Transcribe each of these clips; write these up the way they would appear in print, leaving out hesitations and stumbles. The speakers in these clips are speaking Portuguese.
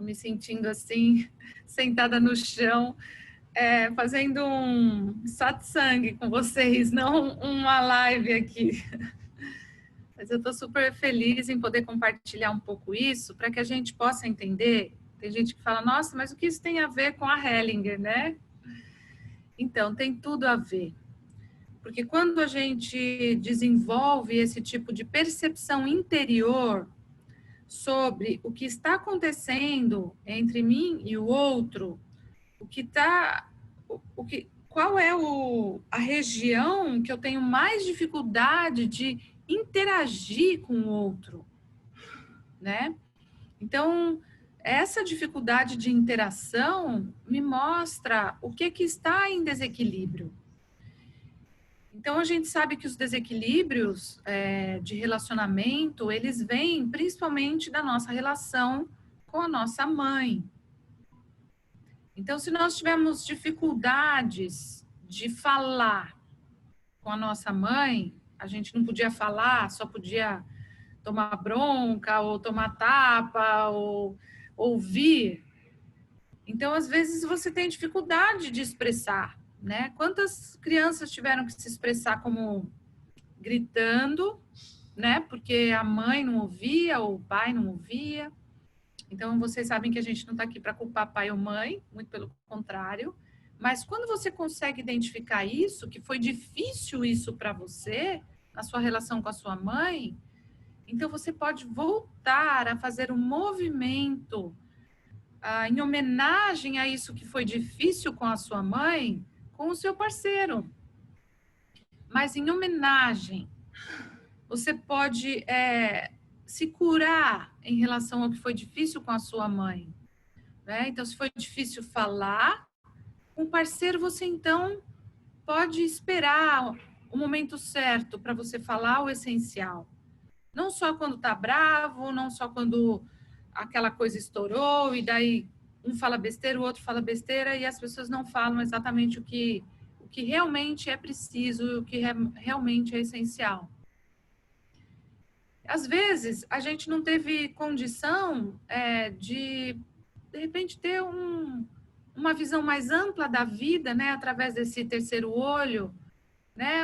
Tô me sentindo assim, sentada no chão, fazendo um satsang com vocês, não uma live aqui. Mas eu estou super feliz em poder compartilhar um pouco isso, para que a gente possa entender. Tem gente que fala, nossa, mas o que isso tem a ver com a Hellinger, né? Então, tem tudo a ver. Porque quando a gente desenvolve esse tipo de percepção interior sobre o que está acontecendo entre mim e o outro, qual é a região que eu tenho mais dificuldade de interagir com o outro, né? Então, essa dificuldade de interação me mostra o que está em desequilíbrio. Então, a gente sabe que os desequilíbrios de relacionamento, eles vêm principalmente da nossa relação com a nossa mãe. Então, se nós tivermos dificuldades de falar com a nossa mãe, a gente não podia falar, só podia tomar bronca, ou tomar tapa, ou ouvir. Então, às vezes, você tem dificuldade de expressar, né? Quantas crianças tiveram que se expressar como gritando, né? Porque a mãe não ouvia, ou o pai não ouvia. Então, vocês sabem que a gente não está aqui para culpar pai ou mãe, muito pelo contrário. Mas quando você consegue identificar isso, que foi difícil isso para você, na sua relação com a sua mãe, então você pode voltar a fazer um movimento em homenagem a isso que foi difícil com a sua mãe, com o seu parceiro. Mas em homenagem, você pode se curar em relação ao que foi difícil com a sua mãe, né? Então, se foi difícil falar, com o parceiro você então pode esperar o momento certo para você falar o essencial. Não só quando está bravo, não só quando aquela coisa estourou e daí um fala besteira, o outro fala besteira e as pessoas não falam exatamente o que realmente é preciso, o que realmente é essencial. Às vezes, a gente não teve condição de repente, ter uma visão mais ampla da vida, né, através desse terceiro olho, né,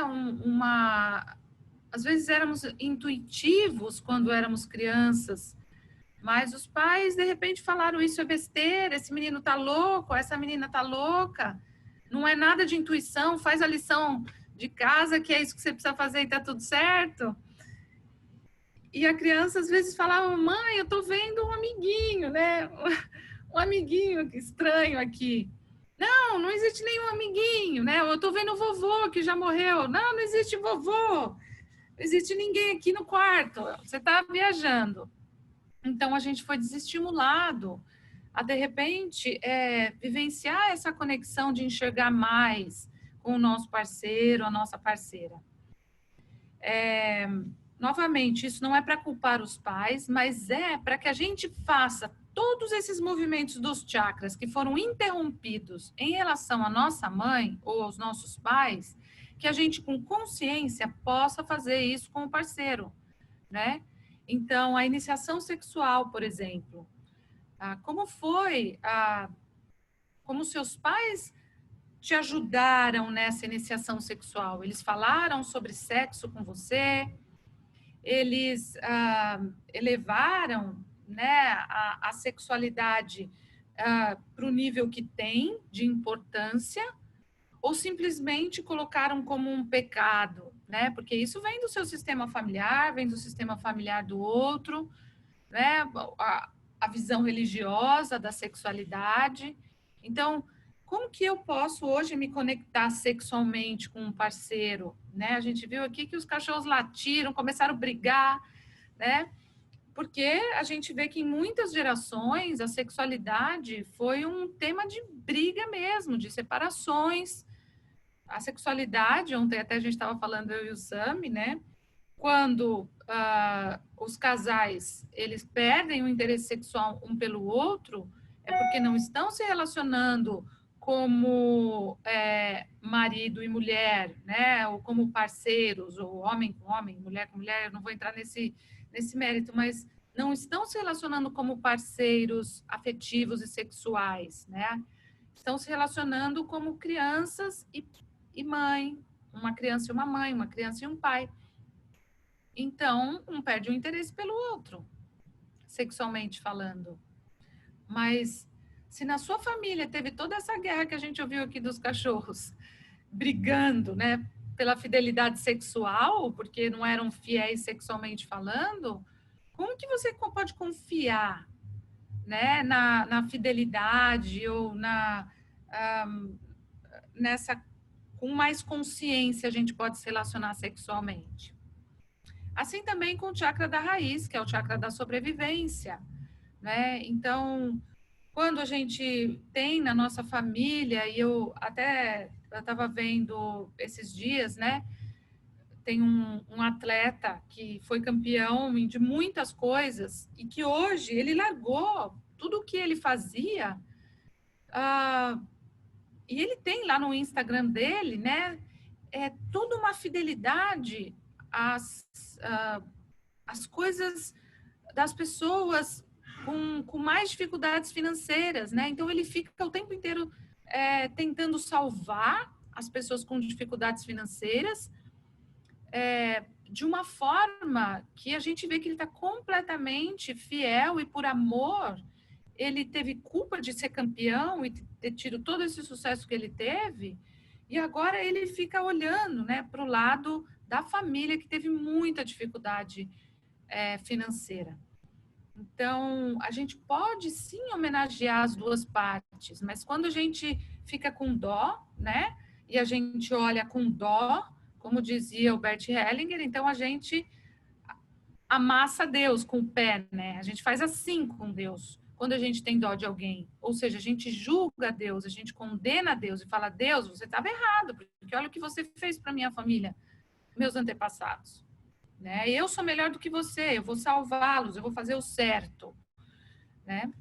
às vezes éramos intuitivos quando éramos crianças, mas os pais, de repente, falaram isso é besteira, esse menino tá louco, essa menina tá louca, não é nada de intuição, faz a lição de casa, que é isso que você precisa fazer e tá tudo certo. E a criança, às vezes, falava, mãe, eu tô vendo um amiguinho, né, um amiguinho estranho aqui. Não, não existe nenhum amiguinho, né? Eu tô vendo o vovô que já morreu. Não, não existe vovô. Não existe ninguém aqui no quarto. Você tá viajando. Então, a gente foi desestimulado a, de repente, vivenciar essa conexão de enxergar mais com o nosso parceiro, a nossa parceira. Novamente, isso não é para culpar os pais, mas é para que a gente faça todos esses movimentos dos chakras que foram interrompidos em relação à nossa mãe ou aos nossos pais, que a gente com consciência possa fazer isso com o parceiro, né? Então, a iniciação sexual, por exemplo, como seus pais te ajudaram nessa iniciação sexual? Eles falaram sobre sexo com você? Eles elevaram, né, a sexualidade para o nível que tem de importância, ou simplesmente colocaram como um pecado, né? Porque isso vem do seu sistema familiar, vem do sistema familiar do outro, né? A visão religiosa da sexualidade. Então, como que eu posso hoje me conectar sexualmente com um parceiro, né? A gente viu aqui que os cachorros latiram, começaram a brigar, né? Porque a gente vê que em muitas gerações a sexualidade foi um tema de briga mesmo, de separações. A sexualidade, ontem até a gente estava falando, eu e o Sami, né? Quando os casais eles perdem o interesse sexual um pelo outro, é porque não estão se relacionando como marido e mulher, né? Ou como parceiros, ou homem com homem, mulher com mulher. Eu não vou entrar nesse mérito, mas não estão se relacionando como parceiros afetivos e sexuais, né? Estão se relacionando como crianças e mãe, uma criança e uma mãe, uma criança e um pai. Então, um perde o interesse pelo outro, sexualmente falando. Mas se na sua família teve toda essa guerra que a gente ouviu aqui dos cachorros, brigando, né, pela fidelidade sexual, porque não eram fiéis sexualmente falando, como que você pode confiar, né, na fidelidade ou nessa com mais consciência a gente pode se relacionar sexualmente? Assim também com o chakra da raiz, que é o chakra da sobrevivência, né? Então, quando a gente tem na nossa família, e eu estava vendo esses dias, né? Tem um atleta que foi campeão de muitas coisas e que hoje ele largou tudo o que ele fazia, ah, e ele tem lá no Instagram dele, né? É toda uma fidelidade às coisas das pessoas com mais dificuldades financeiras, né? Então ele fica o tempo inteiro tentando salvar as pessoas com dificuldades financeiras, de uma forma que a gente vê que ele está completamente fiel e por amor. Ele teve culpa de ser campeão e ter tido todo esse sucesso que ele teve, e agora ele fica olhando, né, para o lado da família que teve muita dificuldade financeira. Então, a gente pode sim homenagear as duas partes, mas quando a gente fica com dó, né, e a gente olha com dó, como dizia o Bert Hellinger, então a gente amassa Deus com o pé, né? A gente faz assim com Deus quando a gente tem dó de alguém. Ou seja, a gente julga Deus, a gente condena Deus e fala: Deus, você estava errado, porque olha o que você fez para minha família, meus antepassados. Né? Eu sou melhor do que você, eu vou salvá-los, eu vou fazer o certo. Né?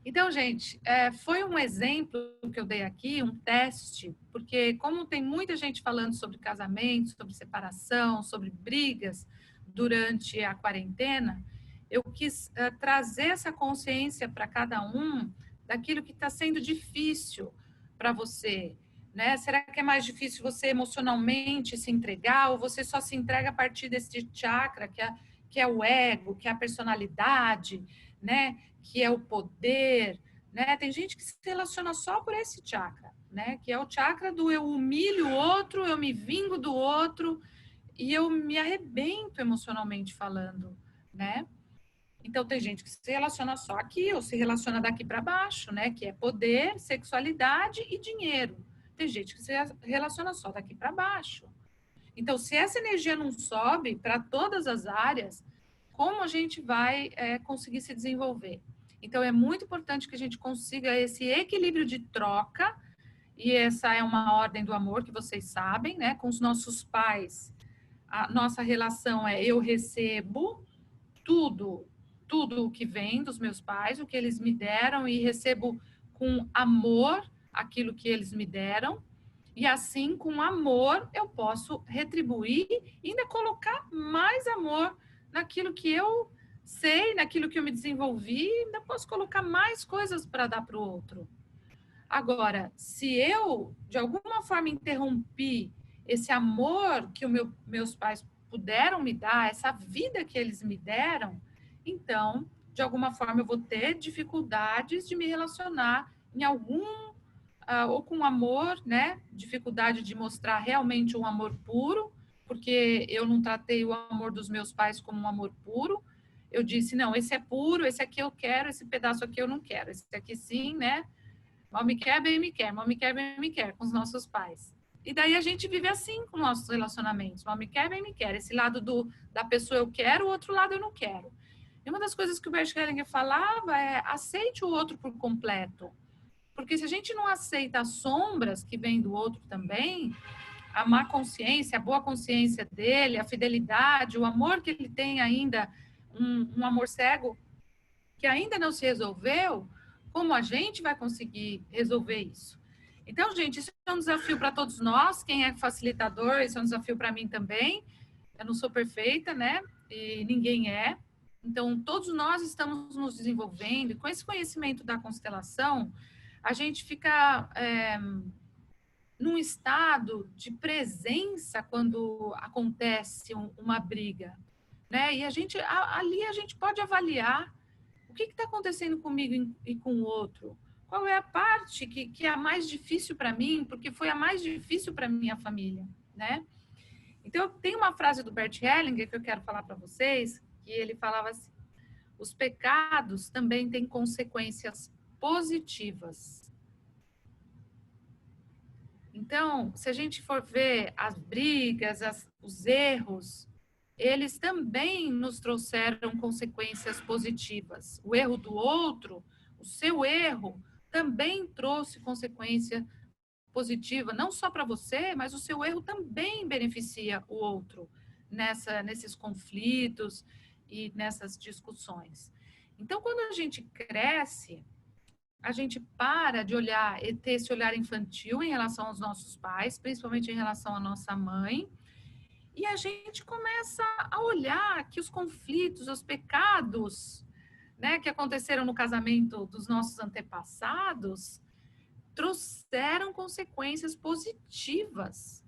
Então, gente, foi um exemplo que eu dei aqui, um teste, porque como tem muita gente falando sobre casamento, sobre separação, sobre brigas durante a quarentena, eu quis trazer essa consciência para cada um daquilo que está sendo difícil para você, né? Será que é mais difícil você emocionalmente se entregar ou você só se entrega a partir desse chakra que é o ego, que é a personalidade, né? Que é o poder, né? Tem gente que se relaciona só por esse chakra, né? Que é o chakra do eu humilho o outro, eu me vingo do outro e eu me arrebento emocionalmente falando, né? Então tem gente que se relaciona só aqui ou se relaciona daqui para baixo, né? Que é poder, sexualidade e dinheiro. Tem gente que se relaciona só daqui para baixo. Então, se essa energia não sobe para todas as áreas, como a gente vai conseguir se desenvolver? Então, é muito importante que a gente consiga esse equilíbrio de troca, e essa é uma ordem do amor que vocês sabem, né? Com os nossos pais, a nossa relação é eu recebo tudo, tudo o que vem dos meus pais, o que eles me deram, e recebo com amor aquilo que eles me deram. E assim, com amor, eu posso retribuir e ainda colocar mais amor naquilo que eu sei, naquilo que eu me desenvolvi, ainda posso colocar mais coisas para dar para o outro. Agora, se eu, de alguma forma, interrompi esse amor que meus pais puderam me dar, essa vida que eles me deram, então, de alguma forma, eu vou ter dificuldades de me relacionar em algum ou com amor, né? Dificuldade de mostrar realmente um amor puro, porque eu não tratei o amor dos meus pais como um amor puro. Eu disse, não, esse é puro, esse aqui eu quero, esse pedaço aqui eu não quero. Esse aqui sim, né? Mal me quer, bem me quer. Mal me quer, bem me quer, com os nossos pais. E daí a gente vive assim com nossos relacionamentos. Mal me quer, bem me quer. Esse lado da pessoa eu quero, o outro lado eu não quero. E uma das coisas que o Bert Hellinger falava é aceite o outro por completo. Porque se a gente não aceita as sombras que vêm do outro também, a má consciência, a boa consciência dele, a fidelidade, o amor que ele tem ainda, um amor cego que ainda não se resolveu, como a gente vai conseguir resolver isso? Então, gente, isso é um desafio para todos nós. Quem é facilitador, isso é um desafio para mim também. Eu não sou perfeita, né? E ninguém é. Então, todos nós estamos nos desenvolvendo, e com esse conhecimento da constelação, a gente fica num estado de presença quando acontece uma briga, né? E ali a gente pode avaliar o que está acontecendo comigo e com o outro. Qual é a parte que é a mais difícil para mim, porque foi a mais difícil para minha família, né? Então, tem uma frase do Bert Hellinger que eu quero falar para vocês, que ele falava assim: os pecados também têm consequências positivas. Então, se a gente for ver as brigas, os erros, eles também nos trouxeram consequências positivas. O erro do outro, o seu erro, também trouxe consequência positiva, não só para você, mas o seu erro também beneficia o outro nesses conflitos e nessas discussões. Então, quando a gente cresce, a gente para de olhar e ter esse olhar infantil em relação aos nossos pais, principalmente em relação à nossa mãe, e a gente começa a olhar que os conflitos, os pecados, né, que aconteceram no casamento dos nossos antepassados, trouxeram consequências positivas,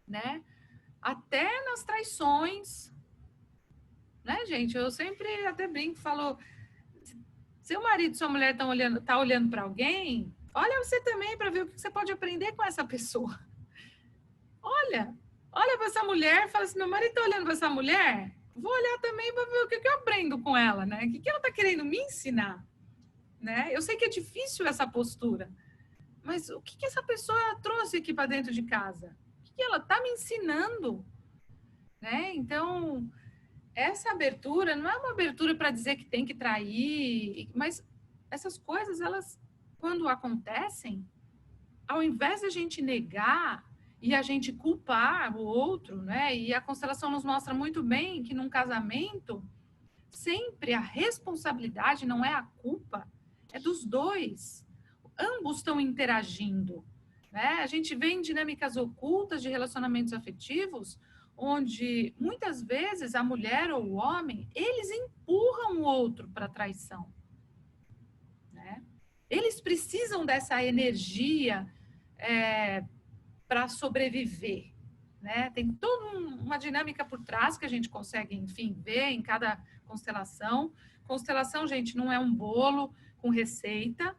né? Até nas traições, né, gente? Eu sempre até brinco, falo, seu marido e sua mulher tá olhando para alguém, olha você também para ver o que você pode aprender com essa pessoa. Olha, olha para essa mulher, fala assim, meu marido tá olhando para essa mulher, vou olhar também para ver o que eu aprendo com ela, né? O que ela tá querendo me ensinar, né? Eu sei que é difícil essa postura, mas o que essa pessoa trouxe aqui para dentro de casa? O que ela está me ensinando? Né? Então, essa abertura não é uma abertura para dizer que tem que trair, mas essas coisas, elas, quando acontecem, ao invés de a gente negar e a gente culpar o outro, né? E a constelação nos mostra muito bem que num casamento, sempre a responsabilidade não é a culpa, é dos dois. Ambos estão interagindo, né? A gente vê em dinâmicas ocultas de relacionamentos afetivos, onde muitas vezes a mulher ou o homem, eles empurram o outro para a traição, né? Eles precisam dessa energia para sobreviver, né? Tem toda uma dinâmica por trás que a gente consegue, enfim, ver em cada constelação. Constelação, gente, não é um bolo com receita.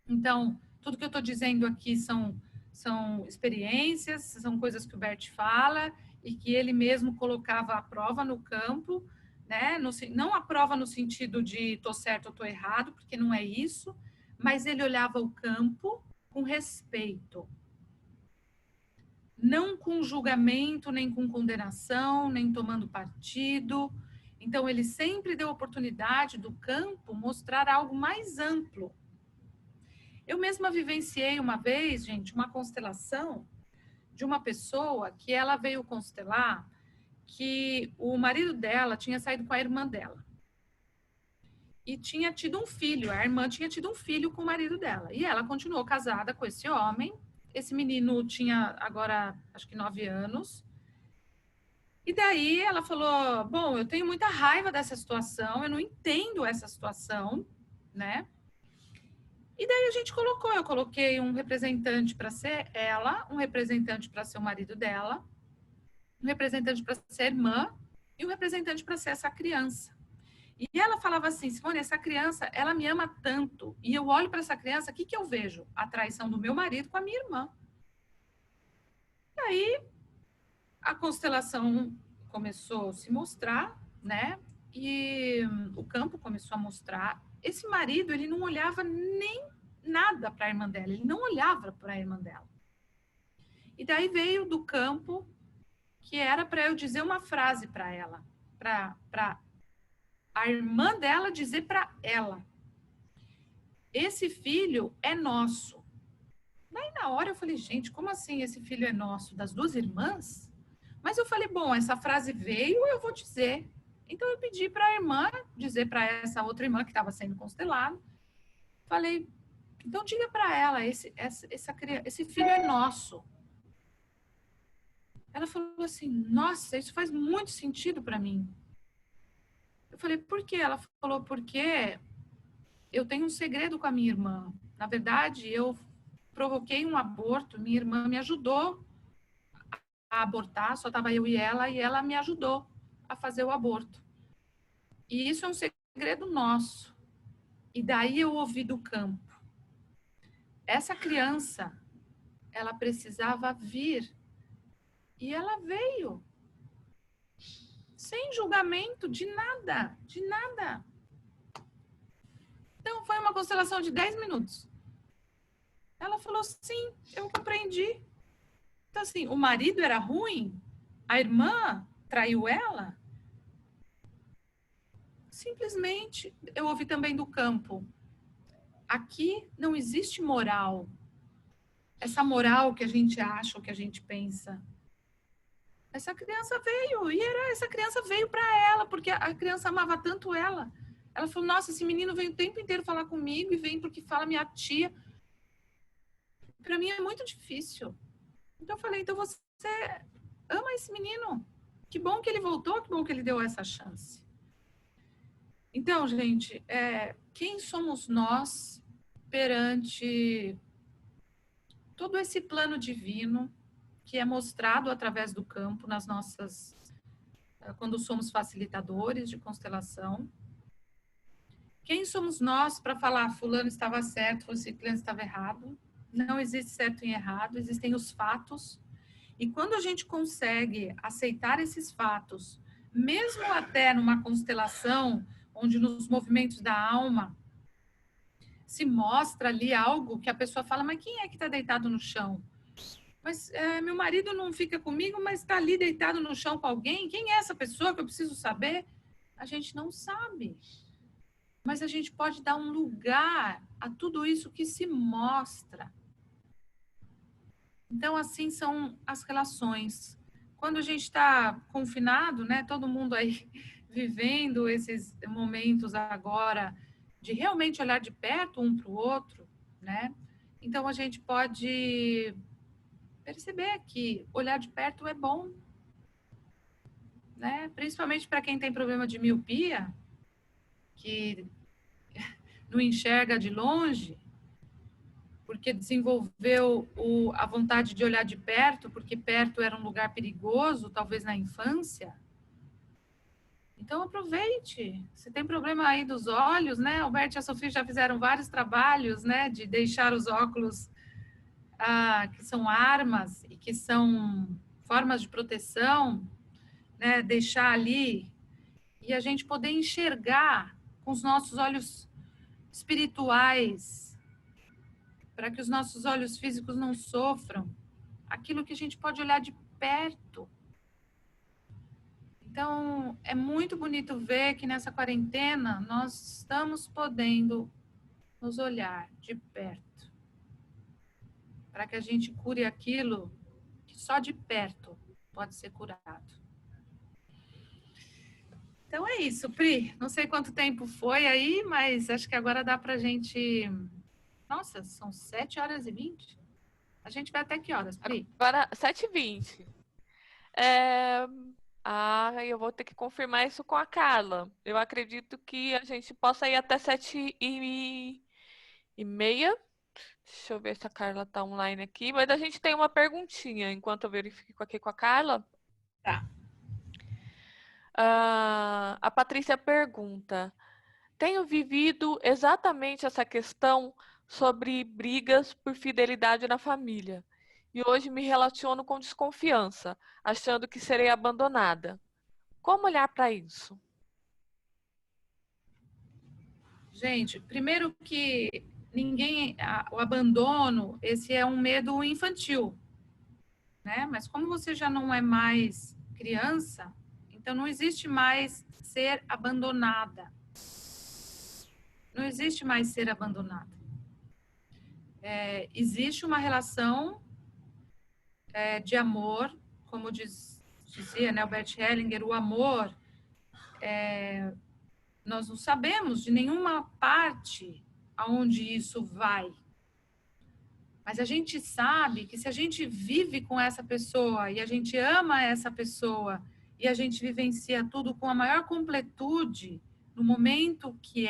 Então, tudo que eu estou dizendo aqui são experiências, são coisas que o Bert fala e que ele mesmo colocava a prova no campo, né? Não a prova no sentido de estou certo ou estou errado, porque não é isso, mas ele olhava o campo com respeito, não com julgamento, nem com condenação, nem tomando partido. Então, ele sempre deu oportunidade do campo mostrar algo mais amplo. Eu mesma vivenciei uma vez, gente, uma constelação de uma pessoa que ela veio constelar que o marido dela tinha saído com a irmã dela. E tinha tido um filho, a irmã tinha tido um filho com o marido dela. E ela continuou casada com esse homem. Esse menino tinha agora, acho que 9 anos. E daí ela falou: bom, eu tenho muita raiva dessa situação, eu não entendo essa situação, né? E daí a gente eu coloquei um representante para ser ela, um representante para ser o marido dela, um representante para ser a irmã e um representante para ser essa criança. E ela falava assim: Simone, essa criança, ela me ama tanto. E eu olho para essa criança, o que eu vejo? A traição do meu marido com a minha irmã. E aí a constelação começou a se mostrar, né? E o campo começou a mostrar. Esse marido, ele não olhava nem nada para a irmã dela, ele não olhava para a irmã dela. E daí veio do campo que era para eu dizer uma frase para ela, para a irmã dela dizer para ela: esse filho é nosso. Daí na hora eu falei: gente, como assim esse filho é nosso? Das duas irmãs? Mas eu falei: bom, essa frase veio, eu vou dizer. Então eu pedi para a irmã dizer para essa outra irmã que estava sendo constelada. Falei: então diga para ela, esse filho é nosso. Ela falou assim: nossa, isso faz muito sentido para mim. Eu falei, por quê? Ela falou, porque eu tenho um segredo com a minha irmã. Na verdade, eu provoquei um aborto, minha irmã me ajudou a abortar, só estava eu e ela me ajudou a fazer o aborto. E isso é um segredo nosso. E daí eu ouvi do campo. Essa criança, ela precisava vir. E ela veio. Sem julgamento de nada, de nada. Então, foi uma constelação de 10 minutos. Ela falou, sim, eu compreendi. Então, assim, o marido era ruim? A irmã traiu ela? Simplesmente, eu ouvi também do campo. Aqui não existe moral. Essa moral que a gente acha ou que a gente pensa. Essa criança veio, e essa criança veio para ela, porque a criança amava tanto ela. Ela falou, nossa, esse menino vem o tempo inteiro falar comigo e vem porque fala minha tia. Para mim é muito difícil. Então eu falei, então você ama esse menino. Que bom que ele voltou, que bom que ele deu essa chance. Então, gente, quem somos nós perante todo esse plano divino que é mostrado através do campo nas nossas, quando somos facilitadores de constelação? Quem somos nós para falar fulano estava certo, fulano estava errado? Não existe certo e errado, existem os fatos. E quando a gente consegue aceitar esses fatos, mesmo até numa constelação, onde nos movimentos da alma se mostra ali algo que a pessoa fala, mas quem é que está deitado no chão? Mas meu marido não fica comigo, mas está ali deitado no chão com alguém? Quem é essa pessoa que eu preciso saber? A gente não sabe. Mas a gente pode dar um lugar a tudo isso que se mostra. Então, assim são as relações. Quando a gente está confinado, né, todo mundo aí vivendo esses momentos agora de realmente olhar de perto um para o outro, né? Então, a gente pode perceber que olhar de perto é bom, né? Principalmente para quem tem problema de miopia, que não enxerga de longe, porque desenvolveu a vontade de olhar de perto, porque perto era um lugar perigoso, talvez na infância. Então, aproveite. Se tem problema aí dos olhos, né? Alberto e a Sofia já fizeram vários trabalhos, né? De deixar os óculos que são armas e que são formas de proteção, né? Deixar ali e a gente poder enxergar com os nossos olhos espirituais, para que os nossos olhos físicos não sofram, aquilo que a gente pode olhar de perto. Então, é muito bonito ver que nessa quarentena nós estamos podendo nos olhar de perto, para que a gente cure aquilo que só de perto pode ser curado. Então é isso, Pri. Não sei quanto tempo foi aí, mas acho que agora dá para a gente... Nossa, são 7h20? A gente vai até que horas, Pri? Agora, 7h20. Eu vou ter que confirmar isso com a Carla. Eu acredito que a gente possa ir até 7h30. Deixa eu ver se a Carla está online aqui. Mas a gente tem uma perguntinha enquanto eu verifico aqui com a Carla. Tá. A Patrícia pergunta: tenho vivido exatamente essa questão sobre brigas por fidelidade na família. E hoje me relaciono com desconfiança, achando que serei abandonada. Como olhar para isso? Gente, primeiro que o abandono, esse é um medo infantil, né? Mas como você já não é mais criança, então não existe mais ser abandonada. Não existe mais ser abandonada. Existe uma relação de amor, como dizia, né, Albert Hellinger, o amor, nós não sabemos de nenhuma parte aonde isso vai. Mas a gente sabe que se a gente vive com essa pessoa e a gente ama essa pessoa e a gente vivencia tudo com a maior completude, no momento que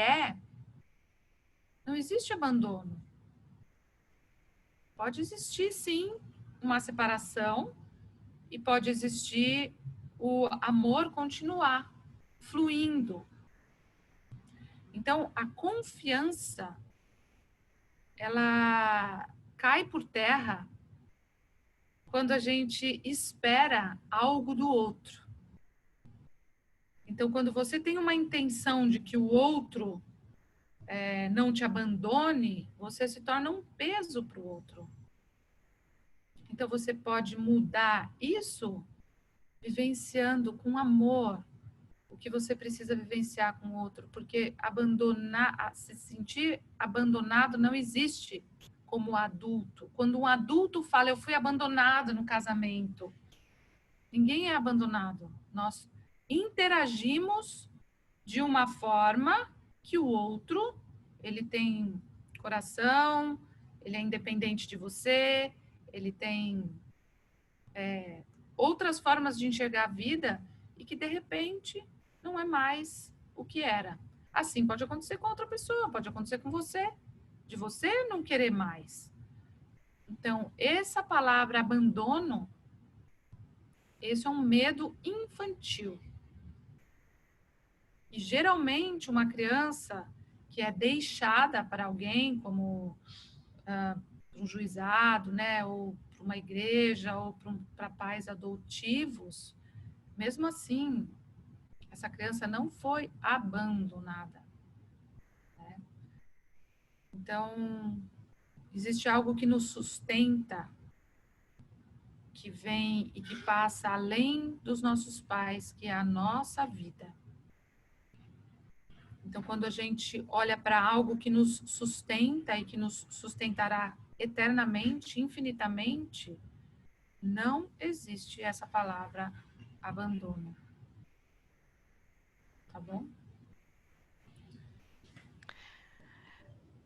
não existe abandono. Pode existir, sim, uma separação e pode existir o amor continuar fluindo. Então, a confiança, ela cai por terra quando a gente espera algo do outro. Então, quando você tem uma intenção de que o outro não te abandone, você se torna um peso para o outro. Então, você pode mudar isso vivenciando com amor o que você precisa vivenciar com o outro, porque se sentir abandonado não existe como adulto. Quando um adulto fala, eu fui abandonado no casamento, ninguém é abandonado. Nós interagimos de uma forma que o outro, ele tem coração, ele é independente de você, ele tem outras formas de enxergar a vida e que, de repente, não é mais o que era. Assim pode acontecer com outra pessoa, pode acontecer com você, de você não querer mais. Então, essa palavra abandono, esse é um medo infantil. E geralmente uma criança que é deixada para alguém, como um juizado, né, ou para uma igreja, ou para pais adotivos, mesmo assim, essa criança não foi abandonada. Né? Então, existe algo que nos sustenta, que vem e que passa além dos nossos pais, que é a nossa vida. Então, quando a gente olha para algo que nos sustenta e que nos sustentará eternamente, infinitamente, não existe essa palavra abandono. Tá bom?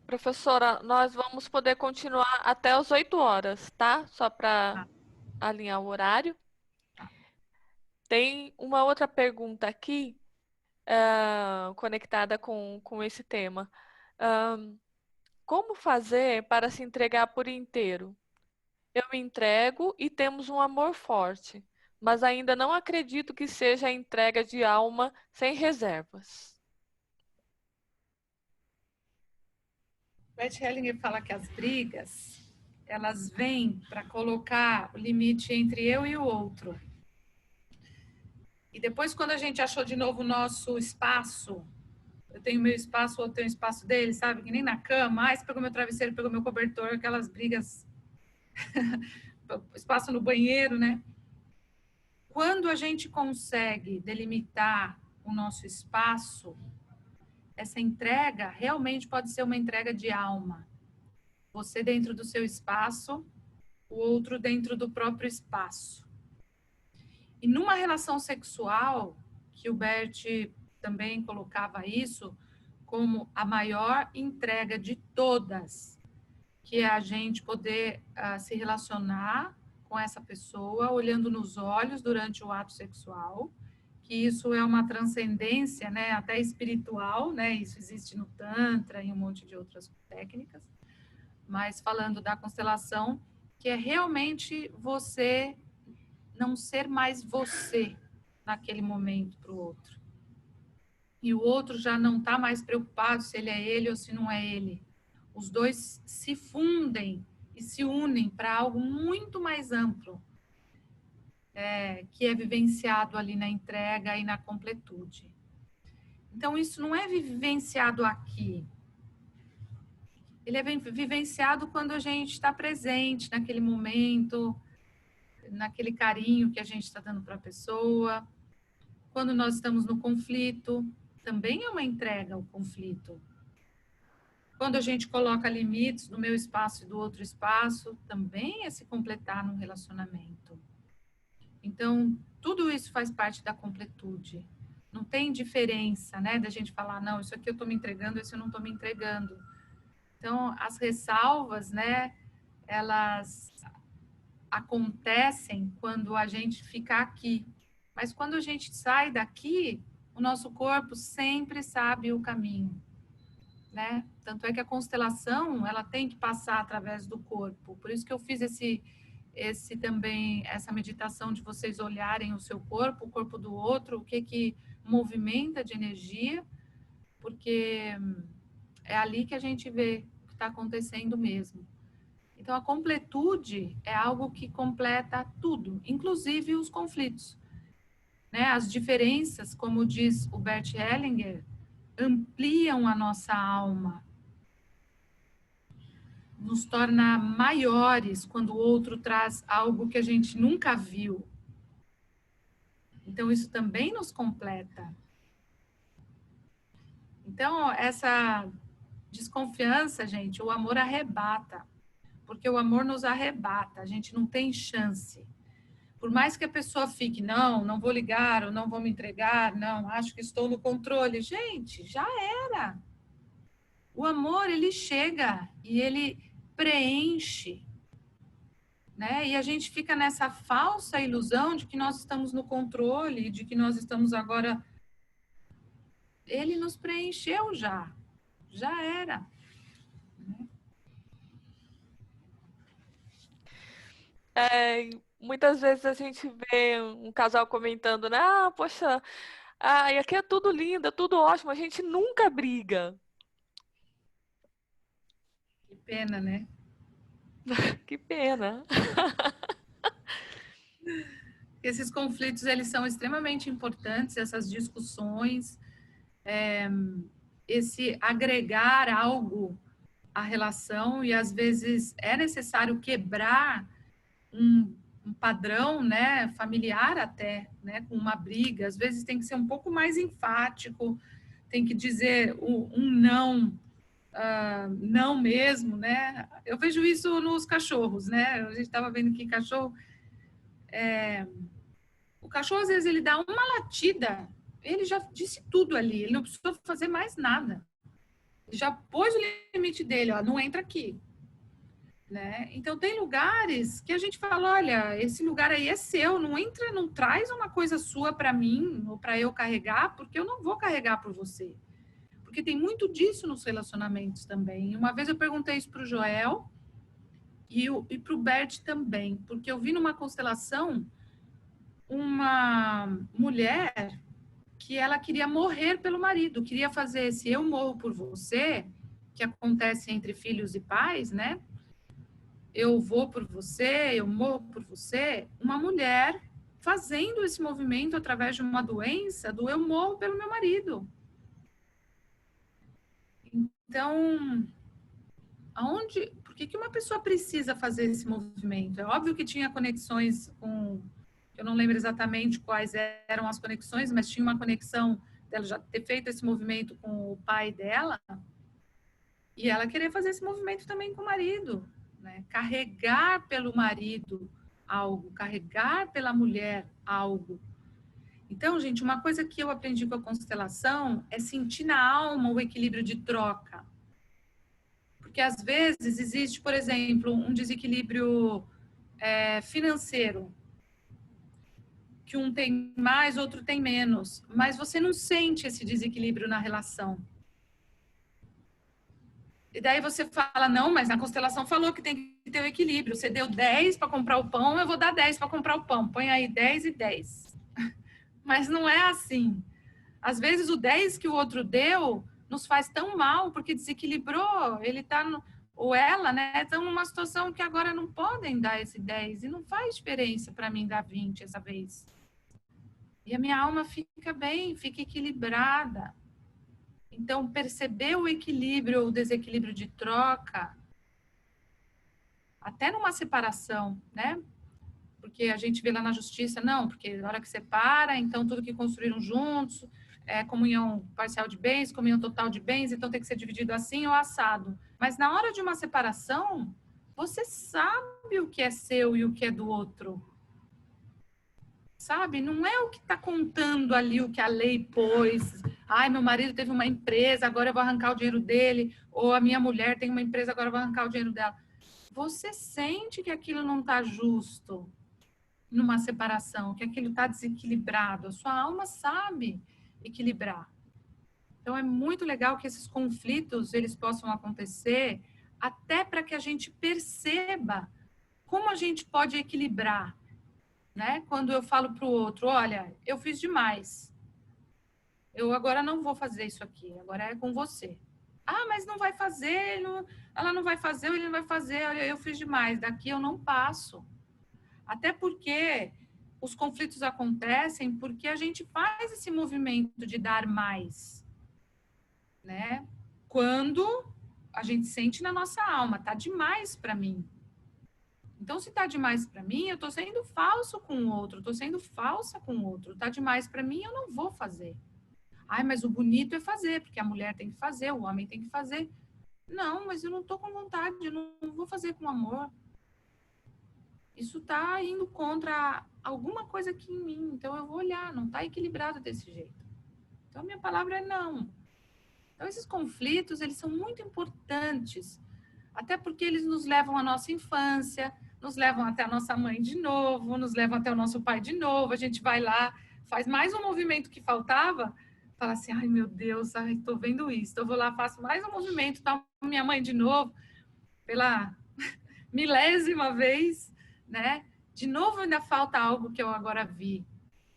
Professora, nós vamos poder continuar até as 8 horas, tá? Só para Tá, alinhar o horário. tá. Tem uma outra pergunta aqui, conectada com esse tema. Como fazer para se entregar por inteiro? Eu me entrego e temos um amor forte, mas ainda não acredito que seja a entrega de alma sem reservas. Beth Hellinger fala que as brigas, elas vêm para colocar o limite entre eu e o outro. E depois, quando a gente achou de novo o nosso espaço, eu tenho meu espaço, o outro tem o espaço dele, sabe? Que nem na cama, você pegou meu travesseiro, pegou meu cobertor, aquelas brigas, espaço no banheiro, né? Quando a gente consegue delimitar o nosso espaço, essa entrega realmente pode ser uma entrega de alma. Você dentro do seu espaço, o outro dentro do próprio espaço. E numa relação sexual, que o Bert também colocava isso como a maior entrega de todas, que é a gente poder se relacionar com essa pessoa, olhando nos olhos durante o ato sexual, que isso é uma transcendência, né, até espiritual, né, isso existe no Tantra e um monte de outras técnicas, mas falando da constelação, que é realmente você não ser mais você naquele momento para o outro. E o outro já não está mais preocupado se ele é ele ou se não é ele. Os dois se fundem e se unem para algo muito mais amplo, que é vivenciado ali na entrega e na completude. Então, isso não é vivenciado aqui. Ele é vivenciado quando a gente está presente naquele momento, naquele carinho que a gente está dando para a pessoa. Quando nós estamos no conflito, também é uma entrega ao conflito. Quando a gente coloca limites no meu espaço e do outro espaço, também é se completar num relacionamento. Então, tudo isso faz parte da completude. Não tem diferença, né, da gente falar, não, isso aqui eu estou me entregando, isso eu não estou me entregando. Então, as ressalvas, né, elas acontecem quando a gente fica aqui. Mas quando a gente sai daqui, o nosso corpo sempre sabe o caminho, né? Tanto é que a constelação, ela tem que passar através do corpo. Por isso que eu fiz esse também, essa meditação de vocês olharem o seu corpo, o corpo do outro, o que que movimenta de energia, porque é ali que a gente vê o que está acontecendo mesmo. Então, a completude é algo que completa tudo, inclusive os conflitos, né? As diferenças, como diz o Bert Hellinger, ampliam a nossa alma, nos torna maiores quando o outro traz algo que a gente nunca viu. Então, isso também nos completa. Então, essa desconfiança, gente, o amor arrebata, porque o amor nos arrebata, a gente não tem chance. Por mais que a pessoa fique, não vou ligar, ou não vou me entregar, não, acho que estou no controle. Gente, já era. O amor, ele chega e ele preenche, né? E a gente fica nessa falsa ilusão de que nós estamos no controle, de que nós estamos agora. Ele nos preencheu já era. Muitas vezes a gente vê um casal comentando, né? Ah, poxa, e aqui é tudo lindo, é tudo ótimo, a gente nunca briga. Que pena, né? Que pena. Esses conflitos, eles são extremamente importantes, essas discussões, esse agregar algo à relação, e às vezes é necessário quebrar um padrão, né, familiar até, né, com uma briga. Às vezes tem que ser um pouco mais enfático, tem que dizer um não, não mesmo, né? Eu vejo isso nos cachorros, né? A gente estava vendo que cachorro, o cachorro às vezes ele dá uma latida, ele já disse tudo ali, ele não precisa fazer mais nada. Ele já pôs o limite dele, ó, não entra aqui. Né? Então tem lugares que a gente fala, olha, esse lugar aí é seu, não entra, não traz uma coisa sua para mim ou para eu carregar, porque eu não vou carregar por você. Porque tem muito disso nos relacionamentos também. Uma vez eu perguntei isso para o Joel e para o Bert também, porque eu vi numa constelação uma mulher que ela queria morrer pelo marido, queria fazer esse eu morro por você, que acontece entre filhos e pais, né? Eu vou por você, eu morro por você, uma mulher fazendo esse movimento através de uma doença do eu morro pelo meu marido. Então, por que uma pessoa precisa fazer esse movimento? É óbvio que tinha conexões com, eu não lembro exatamente quais eram as conexões, mas tinha uma conexão dela já ter feito esse movimento com o pai dela, e ela querer fazer esse movimento também com o marido. Né? Carregar pelo marido algo, carregar pela mulher algo. Então, gente, uma coisa que eu aprendi com a constelação é sentir na alma o equilíbrio de troca. Porque às vezes existe, por exemplo, um desequilíbrio financeiro, que um tem mais, outro tem menos, mas você não sente esse desequilíbrio na relação. E daí você fala, não, mas na constelação falou que tem que ter o equilíbrio. Você deu 10 para comprar o pão, eu vou dar 10 para comprar o pão. Põe aí 10 e 10. Mas não é assim. Às vezes o 10 que o outro deu nos faz tão mal, porque desequilibrou. Ele está, ou ela, né, estão numa situação que agora não podem dar esse 10. E não faz diferença para mim dar 20 essa vez. E a minha alma fica bem, fica equilibrada. Então, perceber o equilíbrio ou o desequilíbrio de troca, até numa separação, né? Porque a gente vê lá na justiça, não, porque na hora que separa, então tudo que construíram juntos, é comunhão parcial de bens, comunhão total de bens, então tem que ser dividido assim ou assado. Mas na hora de uma separação, você sabe o que é seu e o que é do outro. Sabe? Não é o que está contando ali, o que a lei pôs. Ai, meu marido teve uma empresa, agora eu vou arrancar o dinheiro dele. Ou a minha mulher tem uma empresa, agora eu vou arrancar o dinheiro dela. Você sente que aquilo não está justo numa separação, que aquilo está desequilibrado. A sua alma sabe. equilibrar. Então, é muito legal que esses conflitos, eles possam acontecer até para que a gente perceba como a gente pode equilibrar, né? Quando eu falo para o outro, olha, eu fiz demais. Eu agora não vou fazer isso aqui, agora é com você. Ah, mas não vai fazer, ela não vai fazer, ou ele não vai fazer, olha, eu fiz demais, daqui eu não passo. Até porque os conflitos acontecem porque a gente faz esse movimento de dar mais, né? Quando a gente sente na nossa alma, tá demais para mim. Então, se tá demais para mim, eu tô sendo falso com o outro, tô sendo falsa com o outro. Tá demais para mim, eu não vou fazer. Ai, mas o bonito é fazer, porque a mulher tem que fazer, o homem tem que fazer. Não, mas eu não tô com vontade, eu não vou fazer com amor. Isso tá indo contra alguma coisa aqui em mim, então eu vou olhar, não tá equilibrado desse jeito. Então, a minha palavra é não. Então, esses conflitos, eles são muito importantes, até porque eles nos levam à nossa infância, nos levam até a nossa mãe de novo, nos levam até o nosso pai de novo, a gente vai lá, faz mais um movimento que faltava, fala assim, ai meu Deus, ai, tô vendo isso, então eu vou lá, faço mais um movimento, tá minha mãe de novo, pela milésima vez, né? De novo ainda falta algo que eu agora vi.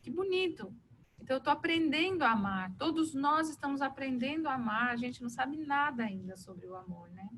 Que bonito. Então, eu estou aprendendo a amar. Todos nós estamos aprendendo a amar. A gente não sabe nada ainda sobre o amor, né?